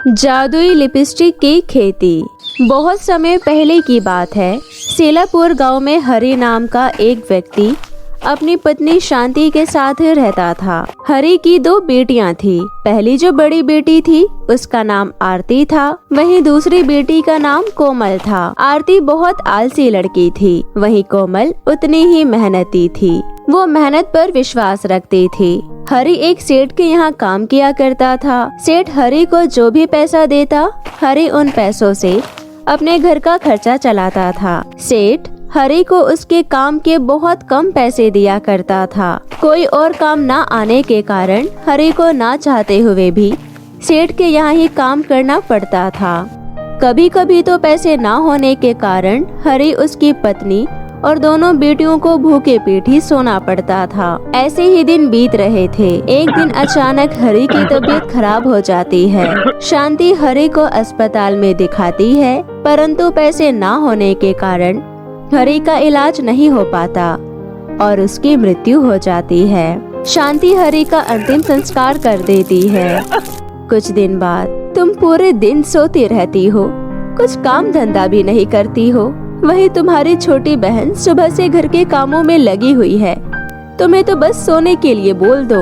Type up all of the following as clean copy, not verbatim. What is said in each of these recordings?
जादुई लिपस्टिक की खेती। बहुत समय पहले की बात है। सेलापुर गांव में हरि नाम का एक व्यक्ति अपनी पत्नी शांति के साथ रहता था। हरि की दो बेटियां थी। पहली जो बड़ी बेटी थी उसका नाम आरती था, वहीं दूसरी बेटी का नाम कोमल था। आरती बहुत आलसी लड़की थी, वहीं कोमल उतनी ही मेहनती थी। वो मेहनत पर विश्वास रखती थी। हरि एक सेठ के यहाँ काम किया करता था। सेठ हरि को जो भी पैसा देता, हरि उन पैसों से अपने घर का खर्चा चलाता था। सेठ हरि को उसके काम के बहुत कम पैसे दिया करता था। कोई और काम ना आने के कारण हरि को ना चाहते हुए भी सेठ के यहाँ ही काम करना पड़ता था। कभी कभी तो पैसे ना होने के कारण हरि, उसकी पत्नी और दोनों बेटियों को भूखे पेट ही सोना पड़ता था। ऐसे ही दिन बीत रहे थे। एक दिन अचानक हरि की तबीयत खराब हो जाती है। शांति हरि को अस्पताल में दिखाती है, परंतु पैसे ना होने के कारण हरि का इलाज नहीं हो पाता और उसकी मृत्यु हो जाती है। शांति हरि का अंतिम संस्कार कर देती है। कुछ दिन बाद तुम पूरे दिन सोती रहती हो, कुछ काम धंधा भी नहीं करती हो। वहीं तुम्हारी छोटी बहन सुबह से घर के कामों में लगी हुई है। तुम्हें तो बस सोने के लिए बोल दो।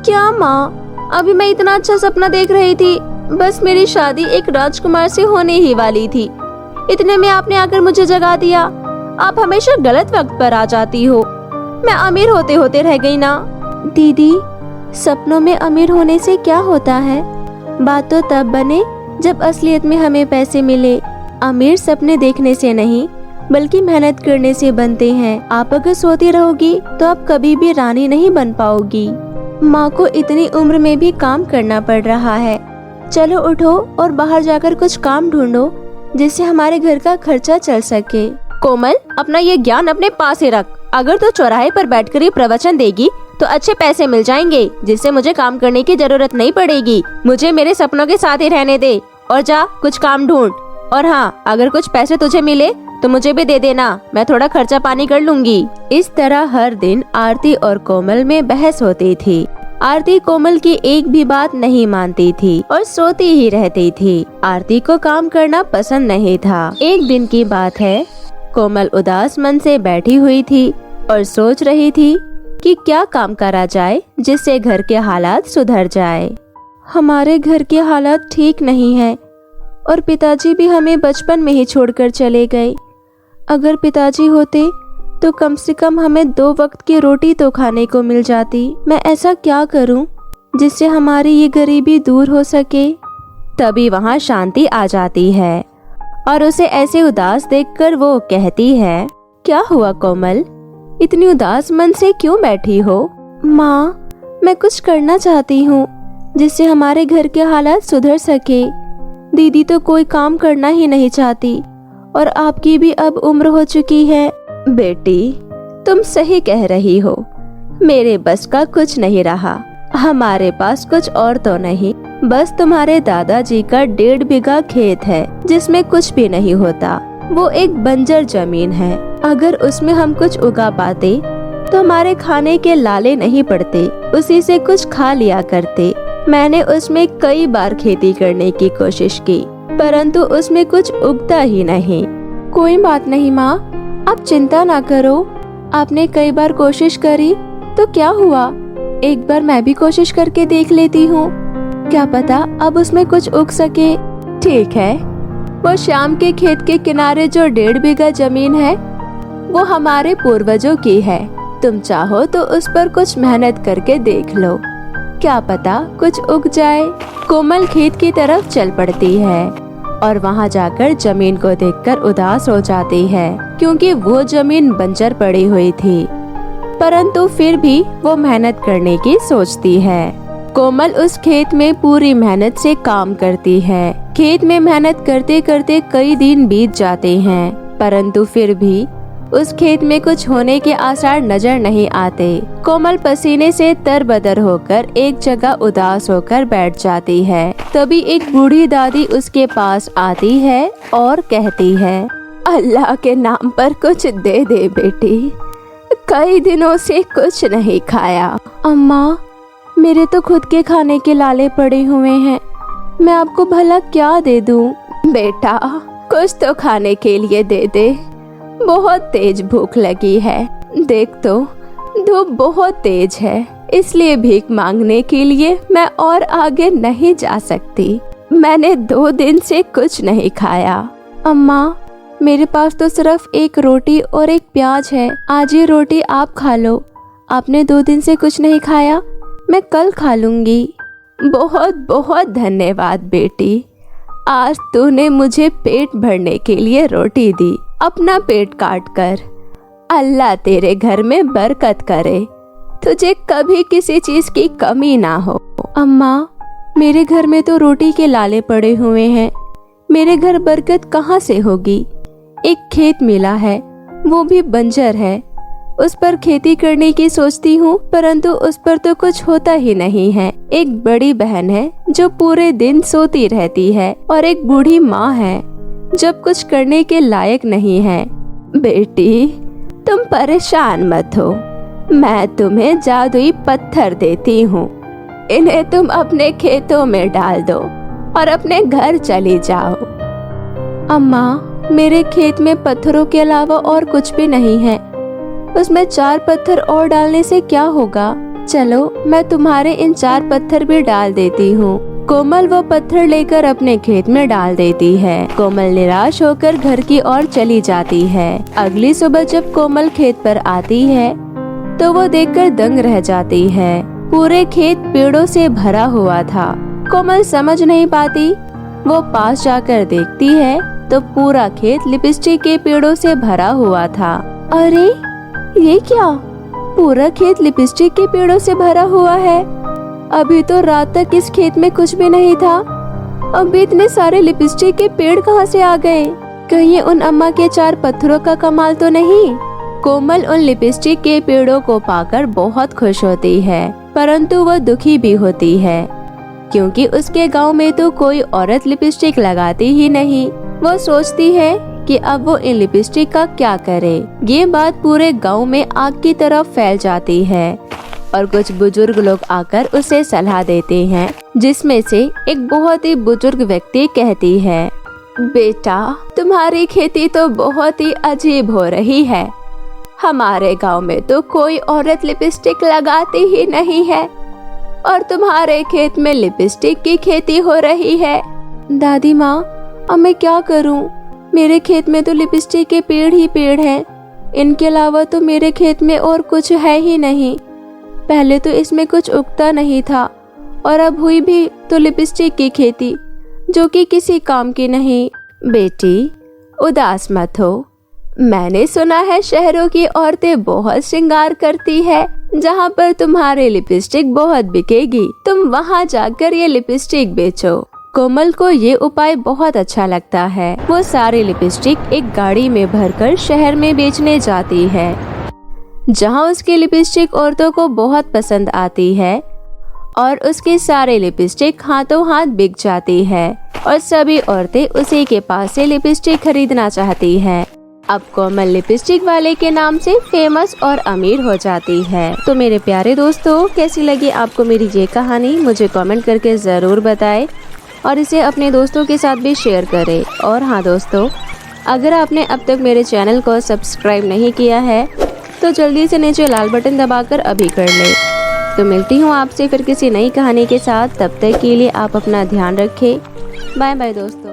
क्या माँ, अभी मैं इतना अच्छा सपना देख रही थी। बस मेरी शादी एक राजकुमार से होने ही वाली थी। इतने में आपने आकर मुझे जगा दिया। आप हमेशा गलत वक्त पर आ जाती हो। मैं अमीर होते होते रह गई ना। दीदी, सपनों में अमीर होने से क्या होता है? बात तो तब बने जब असलियत में हमें पैसे मिले। अमीर सपने देखने से नहीं बल्कि मेहनत करने से बनते हैं। आप अगर सोती रहोगी तो आप कभी भी रानी नहीं बन पाओगी। माँ को इतनी उम्र में भी काम करना पड़ रहा है। चलो उठो और बाहर जाकर कुछ काम ढूंढो जिससे हमारे घर का खर्चा चल सके। कोमल, अपना ये ज्ञान अपने पास ही रख। अगर तू चौराहे पर बैठकर ही प्रवचन देगी तो अच्छे पैसे मिल जाएंगे, जिससे मुझे काम करने की जरूरत नहीं पड़ेगी। मुझे मेरे सपनों के साथ ही रहने दे और जा कुछ काम ढूंढ। और हाँ, अगर कुछ पैसे तुझे मिले तो मुझे भी दे देना, मैं थोड़ा खर्चा पानी कर लूंगी। इस तरह हर दिन आरती और कोमल में बहस होती थी। आरती कोमल की एक भी बात नहीं मानती थी और सोती ही रहती थी। आरती को काम करना पसंद नहीं था। एक दिन की बात है, कोमल उदास मन से बैठी हुई थी और सोच रही थी कि क्या काम करा जाए जिससे घर के हालात सुधर जाए। हमारे घर के हालात ठीक नहीं है और पिताजी भी हमें बचपन में ही छोड़कर चले गए। अगर पिताजी होते तो कम से कम हमें 2 वक्त की रोटी तो खाने को मिल जाती। मैं ऐसा क्या करूं जिससे हमारी ये गरीबी दूर हो सके? तभी वहां शांति आ जाती है और उसे ऐसे उदास देखकर वो कहती है, क्या हुआ कोमल, इतनी उदास मन से क्यों बैठी हो? माँ, मैं कुछ करना चाहती हूँ जिससे हमारे घर के हालात सुधर सके। दीदी तो कोई काम करना ही नहीं चाहती और आपकी भी अब उम्र हो चुकी है। बेटी, तुम सही कह रही हो। मेरे बस का कुछ नहीं रहा। हमारे पास कुछ और तो नहीं, बस तुम्हारे दादाजी का 1.5 बीघा खेत है जिसमें कुछ भी नहीं होता। वो एक बंजर जमीन है। अगर उसमें हम कुछ उगा पाते तो हमारे खाने के लाले नहीं पड़ते, उसी से कुछ खा लिया करते। मैंने उसमें कई बार खेती करने की कोशिश की, परंतु उसमें कुछ उगता ही नहीं। कोई बात नहीं माँ, आप चिंता ना करो। आपने कई बार कोशिश करी तो क्या हुआ? एक बार मैं भी कोशिश करके देख लेती हूँ, क्या पता अब उसमें कुछ उग सके। ठीक है, वो श्याम के खेत के किनारे जो 1.5 बीघा जमीन है वो हमारे पूर्वजों की है। तुम चाहो तो उस पर कुछ मेहनत करके देख लो, क्या पता कुछ उग जाए। कोमल खेत की तरफ चल पड़ती है और वहाँ जाकर जमीन को देखकर उदास हो जाती है, क्योंकि वो जमीन बंजर पड़ी हुई थी। परंतु फिर भी वो मेहनत करने की सोचती है। कोमल उस खेत में पूरी मेहनत से काम करती है। खेत में मेहनत करते करते कई दिन बीत जाते हैं, परंतु फिर भी उस खेत में कुछ होने के आसार नजर नहीं आते। कोमल पसीने से तरबतर होकर एक जगह उदास होकर बैठ जाती है। तभी एक बूढ़ी दादी उसके पास आती है और कहती है, अल्लाह के नाम पर कुछ दे दे बेटी, कई दिनों से कुछ नहीं खाया। अम्मा, मेरे तो खुद के खाने के लाले पड़े हुए हैं, मैं आपको भला क्या दे दूं? बेटा, कुछ तो खाने के लिए दे दे, बहुत तेज भूख लगी है। देख तो धूप बहुत तेज है, इसलिए भीख मांगने के लिए मैं और आगे नहीं जा सकती। मैंने 2 दिन से कुछ नहीं खाया। अम्मा, मेरे पास तो सिर्फ एक रोटी और एक प्याज है, आज ये रोटी आप खा लो। आपने 2 दिन से कुछ नहीं खाया, मैं कल खा लूंगी। बहुत बहुत धन्यवाद बेटी, आज तूने मुझे पेट भरने के लिए रोटी दी। अपना पेट काट कर अल्लाह तेरे घर में बरकत करे, तुझे कभी किसी चीज की कमी ना हो। अम्मा, मेरे घर में तो रोटी के लाले पड़े हुए हैं, मेरे घर बरकत कहाँ से होगी? एक खेत मिला है, वो भी बंजर है, उस पर खेती करने की सोचती हूँ, परंतु उस पर तो कुछ होता ही नहीं है। एक बड़ी बहन है जो पूरे दिन सोती रहती है और एक बूढ़ी माँ है जब कुछ करने के लायक नहीं है। बेटी, तुम परेशान मत हो, मैं तुम्हें जादुई पत्थर देती हूँ, इन्हें तुम अपने खेतों में डाल दो और अपने घर चली जाओ। अम्मा, मेरे खेत में पत्थरों के अलावा और कुछ भी नहीं है, उसमें 4 पत्थर और डालने से क्या होगा? चलो, मैं तुम्हारे इन 4 पत्थर भी डाल देती हूँ। कोमल वो पत्थर लेकर अपने खेत में डाल देती है। कोमल निराश होकर घर की ओर चली जाती है। अगली सुबह जब कोमल खेत पर आती है तो वो देखकर दंग रह जाती है। पूरे खेत पेड़ों से भरा हुआ था। कोमल समझ नहीं पाती, वो पास जाकर देखती है तो पूरा खेत लिपस्टिक के पेड़ों से भरा हुआ था। अरे ये क्या, पूरा खेत लिपस्टिक के पेड़ों से भरा हुआ है। अभी तो रात तक इस खेत में कुछ भी नहीं था, अभी इतने सारे लिपस्टिक के पेड़ कहाँ से आ गए? कहीं उन अम्मा के 4 पत्थरों का कमाल तो नहीं? कोमल उन लिपस्टिक के पेड़ों को पाकर बहुत खुश होती है, परंतु वह दुखी भी होती है क्योंकि उसके गांव में तो कोई औरत लिपस्टिक लगाती ही नहीं। वो सोचती है कि अब वो इन लिपस्टिक का क्या करे। ये बात पूरे गांव में आग की तरफ फैल जाती है और कुछ बुजुर्ग लोग आकर उसे सलाह देते हैं, जिसमें से एक बहुत ही बुजुर्ग व्यक्ति कहती है, बेटा, तुम्हारी खेती तो बहुत ही अजीब हो रही है, हमारे गांव में तो कोई औरत लिपस्टिक लगाती ही नहीं है और तुम्हारे खेत में लिपस्टिक की खेती हो रही है। दादी माँ, अब मैं क्या करूँ? मेरे खेत में तो लिपस्टिक के पेड़ ही पेड़ हैं, इनके अलावा तो मेरे खेत में और कुछ है ही नहीं। पहले तो इसमें कुछ उगता नहीं था और अब हुई भी तो लिपस्टिक की खेती, जो कि किसी काम की नहीं। बेटी, उदास मत हो, मैंने सुना है शहरों की औरतें बहुत श्रृंगार करती है, जहाँ पर तुम्हारी लिपस्टिक बहुत बिकेगी, तुम वहाँ जाकर ये लिपस्टिक बेचो। कोमल को ये उपाय बहुत अच्छा लगता है। वो सारी लिपस्टिक एक गाड़ी में भरकर शहर में बेचने जाती है, जहाँ उसकी लिपस्टिक औरतों को बहुत पसंद आती है और उसके सारे लिपस्टिक हाथों हाथ बिक जाती है और सभी औरतें उसी के पास से लिपस्टिक खरीदना चाहती हैं। अब कोमल लिपस्टिक वाले के नाम से फेमस और अमीर हो जाती है। तो मेरे प्यारे दोस्तों, कैसी लगी आपको मेरी ये कहानी? मुझे कमेंट करके ज़रूर बताएं और इसे अपने दोस्तों के साथ भी शेयर करें। और हाँ दोस्तों, अगर आपने अब तक मेरे चैनल को सब्सक्राइब नहीं किया है तो जल्दी से नीचे लाल बटन दबाकर अभी कर लें। तो मिलती हूँ आपसे फिर किसी नई कहानी के साथ, तब तक के लिए आप अपना ध्यान रखें। बाय बाय दोस्तों।